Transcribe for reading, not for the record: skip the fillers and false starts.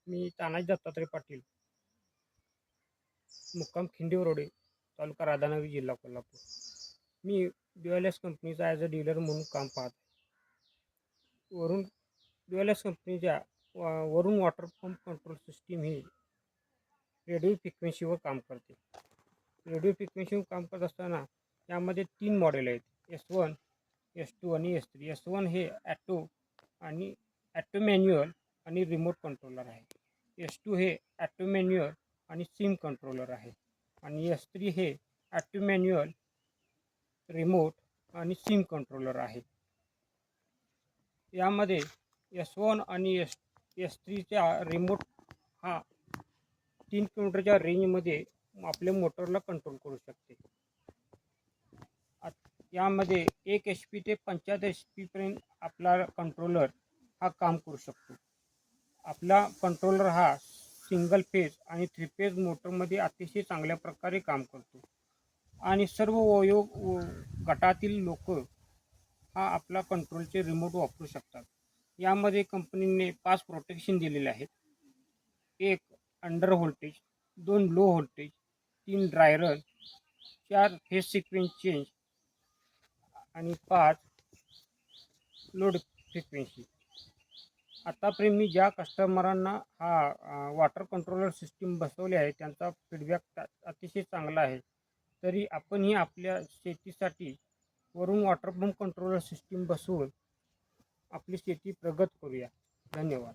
मी तानाजी दत्तात्रय पाटील, मुक्काम खिंडीवरोडे, तालुका राधानगरी, जिल्हा कोल्हापूर. मी BLS कंपनीचा ॲज अ डीलर म्हणून काम पाहत आहे. BLS कंपनीच्या वरून वॉटर पंप कंट्रोल सिस्टीम ही रेडिओ फ्रिक्वेन्सीवर काम करते. रेडिओ फ्रिक्वेन्सीवर काम करत असताना यामध्ये 3 मॉडेल आहेत, S1, S2 आणि S3. S1 हे ॲटो मॅन्युअल आणि रिमोट कंट्रोलर आहे. S2 हे ॲटो मॅन्युअल आणि सिम कंट्रोलर आहे. आणि S3 हे ॲटो मॅन्युअल, रिमोट आणि सिम कंट्रोलर आहे. यामध्ये S1 आणि S3चा रिमोट हा 3 किलोमीटरच्या रेंजमध्ये आपल्या मोटरला कंट्रोल करू शकते. यामध्ये 1 HP ते 75 HP पर्यंत आपला कंट्रोलर हा काम करू शकतो. आपला कंट्रोलर हा सिंगल फेज आणि 3 फेज मोटरमध्ये अतिशय चांगल्या प्रकारे काम करतो आणि सर्व गटातील लोक हा आपला कंट्रोलचे रिमोट वापरू शकतात. यामध्ये कंपनीने 5 प्रोटेक्शन दिलेले आहेत. 1 under voltage, 2 low voltage, 3 dry run, 4 phase sequence change आणि 5 लोड फ्रिक्वेन्सी. आतापर्यंत मी ज्या कस्टमरांना हा वॉटर कंट्रोलर सिस्टीम बसवले आहे त्यांचा फीडबॅक अतिशय चांगला आहे. तरी आपणही आपल्या शेतीसाठी वरून वॉटर पंप कंट्रोलर सिस्टीम बसवून आपली शेती प्रगत करूया. धन्यवाद.